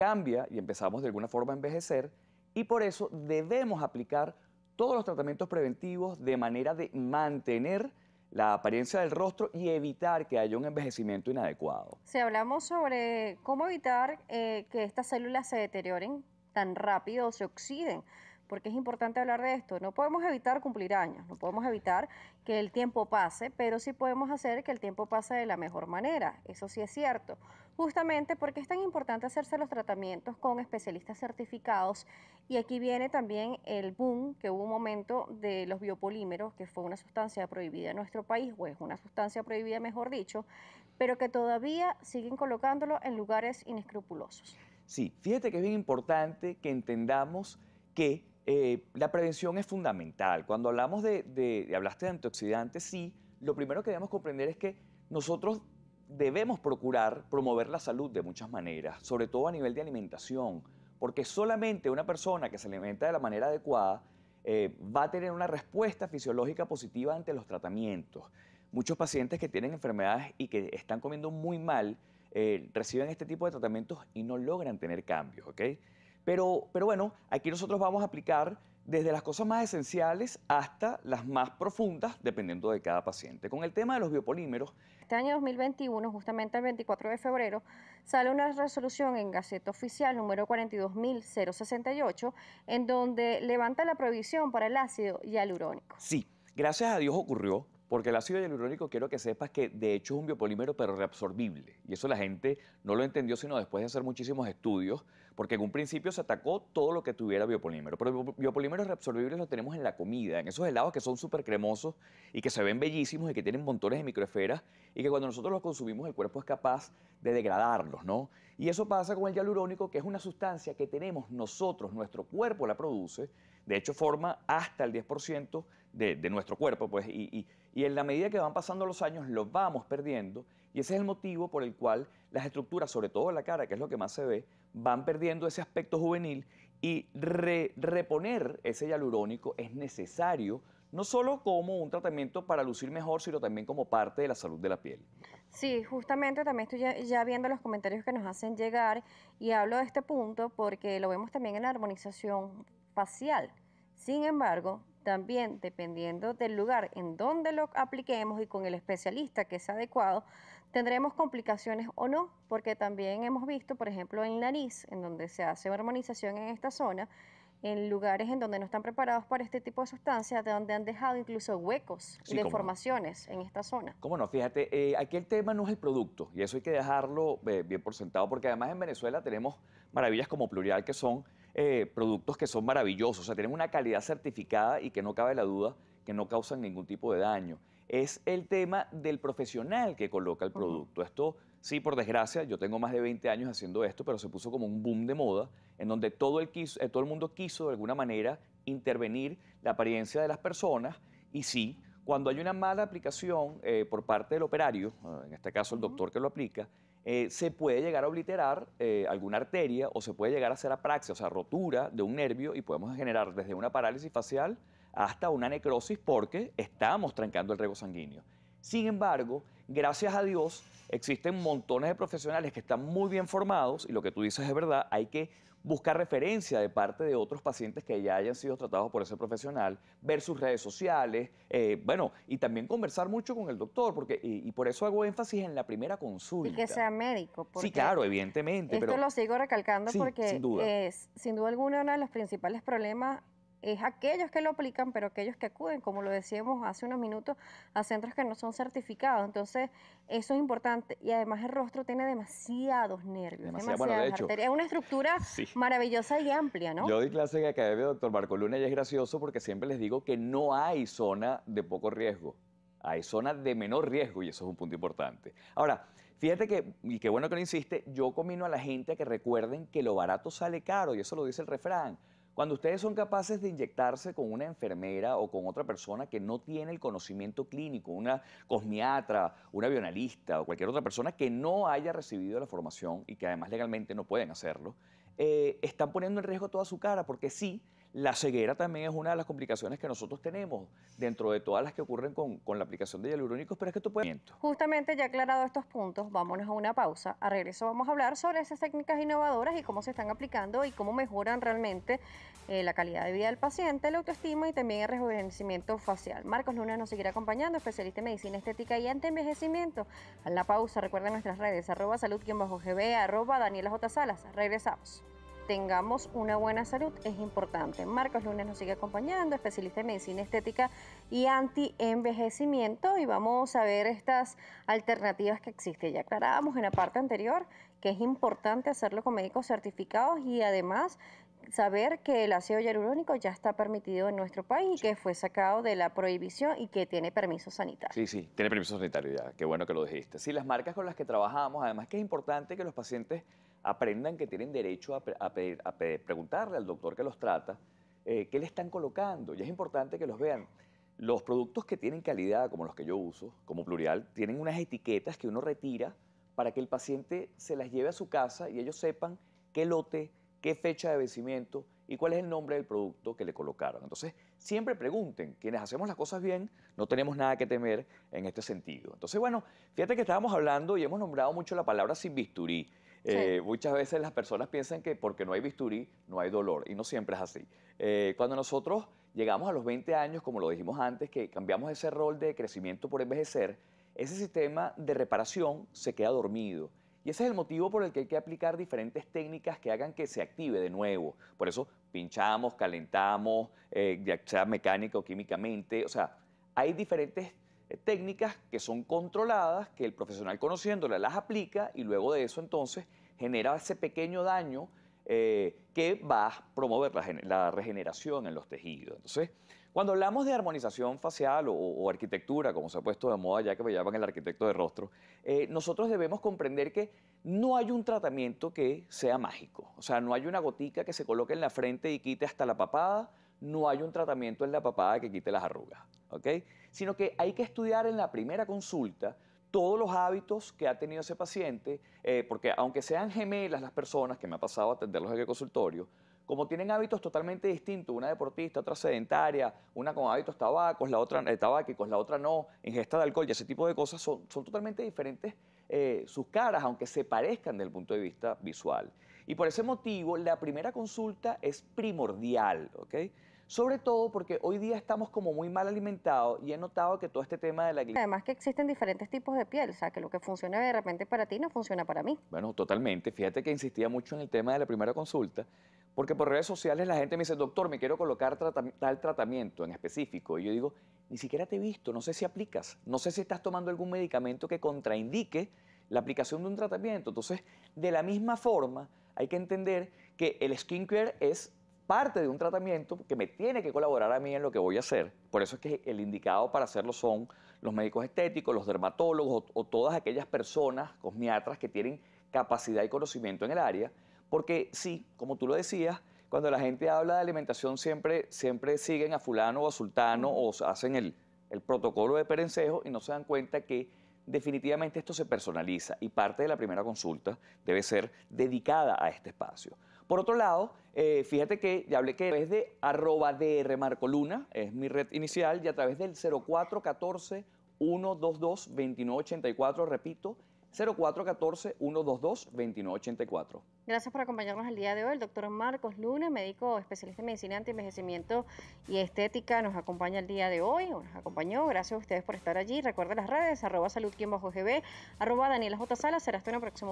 cambia y empezamos de alguna forma a envejecer y por eso debemos aplicar todos los tratamientos preventivos de manera de mantener la apariencia del rostro y evitar que haya un envejecimiento inadecuado. Si hablamos sobre cómo evitar que estas células se deterioren tan rápido o se oxiden, porque es importante hablar de esto. No podemos evitar cumplir años, no podemos evitar que el tiempo pase, pero sí podemos hacer que el tiempo pase de la mejor manera. Eso sí es cierto. Justamente porque es tan importante hacerse los tratamientos con especialistas certificados. Y aquí viene también el boom que hubo un momento de los biopolímeros, que fue una sustancia prohibida en nuestro país, o es una sustancia prohibida, mejor dicho, pero que todavía siguen colocándolo en lugares inescrupulosos. Sí, fíjate que es bien importante que entendamos que la prevención es fundamental. Cuando hablamos hablaste de antioxidantes, sí, lo primero que debemos comprender es que nosotros debemos procurar promover la salud de muchas maneras, sobre todo a nivel de alimentación, porque solamente una persona que se alimenta de la manera adecuada va a tener una respuesta fisiológica positiva ante los tratamientos. Muchos pacientes que tienen enfermedades y que están comiendo muy mal reciben este tipo de tratamientos y no logran tener cambios, ¿ok? Pero bueno, aquí nosotros vamos a aplicar desde las cosas más esenciales hasta las más profundas, dependiendo de cada paciente. Con el tema de los biopolímeros, Este año 2021, justamente el 24 de febrero, sale una resolución en Gaceta Oficial número 42.068, en donde levanta la prohibición para el ácido hialurónico. sí, gracias a Dios ocurrió, porque el ácido hialurónico quiero que sepas que de hecho es un biopolímero pero reabsorbible. Y eso la gente no lo entendió sino después de hacer muchísimos estudios, porque en un principio se atacó todo lo que tuviera biopolímero. Pero biopolímeros reabsorbibles los tenemos en la comida, en esos helados que son súper cremosos y que se ven bellísimos y que tienen montones de microesferas y que cuando nosotros los consumimos el cuerpo es capaz de degradarlos, ¿no? Y eso pasa con el hialurónico, que es una sustancia que tenemos nosotros, nuestro cuerpo la produce, de hecho forma hasta el 10% de nuestro cuerpo, pues, y en la medida que van pasando los años lo vamos perdiendo, y ese es el motivo por el cual las estructuras, sobre todo en la cara, que es lo que más se ve, van perdiendo ese aspecto juvenil y reponer ese hialurónico es necesario, no solo como un tratamiento para lucir mejor, sino también como parte de la salud de la piel. Sí, justamente también estoy ya viendo los comentarios que nos hacen llegar y hablo de este punto porque lo vemos también en la armonización facial. Sin embargo, también dependiendo del lugar en donde lo apliquemos y con el especialista que sea adecuado, tendremos complicaciones o no, porque también hemos visto, por ejemplo, en nariz, en donde se hace armonización en esta zona, en lugares en donde no están preparados para este tipo de sustancias, de donde han dejado incluso huecos y Sí, cómo no. deformaciones en esta zona. ¿Cómo no? Fíjate, aquí el tema no es el producto y eso hay que dejarlo bien por sentado porque además en Venezuela tenemos maravillas como Plurial que son productos que son maravillosos, o sea, tienen una calidad certificada y que no cabe la duda que no causan ningún tipo de daño. Es el tema del profesional que coloca el Ujú. producto. Esto, sí, por desgracia, yo tengo más de 20 años haciendo esto, pero se puso como un boom de moda en donde todo el mundo quiso de alguna manera intervenir la apariencia de las personas y sí, cuando hay una mala aplicación por parte del operario, en este caso el Ujú. doctor que lo aplica, se puede llegar a obliterar alguna arteria o se puede llegar a hacer apraxia, o sea, rotura de un nervio y podemos generar desde una parálisis facial hasta una necrosis porque estamos trancando el riego sanguíneo. Sin embargo, gracias a Dios, existen montones de profesionales que están muy bien formados y lo que tú dices es verdad, hay que buscar referencia de parte de otros pacientes que ya hayan sido tratados por ese profesional, ver sus redes sociales, bueno, y también conversar mucho con el doctor, porque, y por eso hago énfasis en la primera Y que consulta. sea médico, Sí, porque claro, evidentemente, esto pero lo sigo recalcando sí, sin porque duda. es, sin duda alguna, uno de los principales problemas es aquellos que lo aplican, pero aquellos que acuden, como lo decíamos hace unos minutos, a centros que no son certificados. Entonces, eso es importante. Y además el rostro tiene demasiados nervios, Demasiado. Bueno, de demasiadas hecho, arterias. Es una estructura sí. maravillosa y amplia, ¿no? Yo doy clase en Academia Doctor Marco Luna y es gracioso porque siempre les digo que no hay zona de poco riesgo. Hay zona de menor riesgo y eso es un punto importante. Ahora, fíjate que, y qué bueno que lo insiste, yo conmino a la gente a que recuerden que lo barato sale caro y eso lo dice el refrán. Cuando ustedes son capaces de inyectarse con una enfermera o con otra persona que no tiene el conocimiento clínico, una cosmiatra, una bioanalista o cualquier otra persona que no haya recibido la formación y que además legalmente no pueden hacerlo, están poniendo en riesgo toda su cara porque sí, La ceguera también es una de las complicaciones que nosotros tenemos dentro de todas las que ocurren con la aplicación de hialurónicos, pero es que tú puedes... Justamente ya aclarado estos puntos, vámonos a una pausa. A regreso vamos a hablar sobre esas técnicas innovadoras y cómo se están aplicando y cómo mejoran realmente la calidad de vida del paciente, la autoestima y también el rejuvenecimiento facial. Marcos Luna nos seguirá acompañando, especialista en medicina estética y antienvejecimiento. A la pausa, recuerden nuestras redes, @salud_gb, @Daniela J. Salas. Regresamos. Tengamos una buena salud es importante. Marcos Lunes nos sigue acompañando, especialista en medicina estética y anti-envejecimiento, y vamos a ver estas alternativas que existen. Ya aclarábamos en la parte anterior que es importante hacerlo con médicos certificados y además saber que el ácido hialurónico ya está permitido en nuestro país y que fue sacado de la prohibición y que tiene permiso sanitario. Sí, sí, tiene permiso sanitario ya, qué bueno que lo dijiste. Sí, las marcas con las que trabajamos, además que es importante que los pacientes aprendan que tienen derecho a preguntarle al doctor que los trata qué le están colocando. Y es importante que los vean. Los productos que tienen calidad, como los que yo uso, como Plurial, tienen unas etiquetas que uno retira para que el paciente se las lleve a su casa y ellos sepan qué lote, qué fecha de vencimiento y cuál es el nombre del producto que le colocaron. Entonces, siempre pregunten. Quienes hacemos las cosas bien, no tenemos nada que temer en este sentido. Entonces, bueno, fíjate que estábamos hablando y hemos nombrado mucho la palabra sin bisturí. Sí. Muchas veces las personas piensan que porque no hay bisturí, no hay dolor, y no siempre es así. Cuando nosotros llegamos a los 20 años, como lo dijimos antes, que cambiamos ese rol de crecimiento por envejecer, ese sistema de reparación se queda dormido. Y ese es el motivo por el que hay que aplicar diferentes técnicas que hagan que se active de nuevo. Por eso pinchamos, calentamos, ya sea mecánica o químicamente. O sea, hay diferentes técnicas que son controladas, que el profesional conociéndolas las aplica y luego de eso entonces genera ese pequeño daño que va a promover la regeneración en los tejidos. Entonces, cuando hablamos de armonización facial o arquitectura, como se ha puesto de moda ya que me llaman el arquitecto de rostro, nosotros debemos comprender que no hay un tratamiento que sea mágico. O sea, no hay una gotica que se coloque en la frente y quite hasta la papada, no hay un tratamiento en la papada que quite las arrugas, ¿ok? Sino que hay que estudiar en la primera consulta todos los hábitos que ha tenido ese paciente, porque aunque sean gemelas las personas, que me ha pasado a atenderlos en el consultorio, como tienen hábitos totalmente distintos, una deportista, otra sedentaria, una con hábitos tabacos, la otra tabáquicos, la otra no, ingesta de alcohol y ese tipo de cosas, son totalmente diferentes sus caras, aunque se parezcan desde el punto de vista visual. Y por ese motivo, la primera consulta es primordial, ¿ok? Sobre todo porque hoy día estamos como muy mal alimentados y he notado que todo este tema de la Además que existen diferentes tipos de piel, o sea, que lo que funciona de repente para ti no funciona para mí. Bueno, totalmente. Fíjate que insistía mucho en el tema de la primera consulta, porque por redes sociales la gente me dice, doctor, me quiero colocar tal tratamiento en específico. Y yo digo, ni siquiera te he visto, no sé si aplicas, no sé si estás tomando algún medicamento que contraindique la aplicación de un tratamiento. Entonces, de la misma forma, hay que entender que el skincare es parte de un tratamiento que me tiene que colaborar a mí en lo que voy a hacer. Por eso es que el indicado para hacerlo son los médicos estéticos, los dermatólogos o todas aquellas personas, cosmiatras, que tienen capacidad y conocimiento en el área, porque sí, como tú lo decías, cuando la gente habla de alimentación siempre siguen a fulano o a sultano o hacen el protocolo de perencejo y no se dan cuenta que definitivamente esto se personaliza y parte de la primera consulta debe ser dedicada a este espacio. Por otro lado, fíjate que ya hablé que a través de @drmarcoluna, es mi red inicial, y a través del 0414-122-2984, repito, 0414-122-2984. Gracias por acompañarnos el día de hoy. El doctor Marcos Luna, médico especialista en medicina antienvejecimiento y estética, nos acompaña el día de hoy, o nos acompañó. Gracias a ustedes por estar allí. Recuerden las redes, @salud_gb, @Daniela J. Salas. Será hasta una próxima.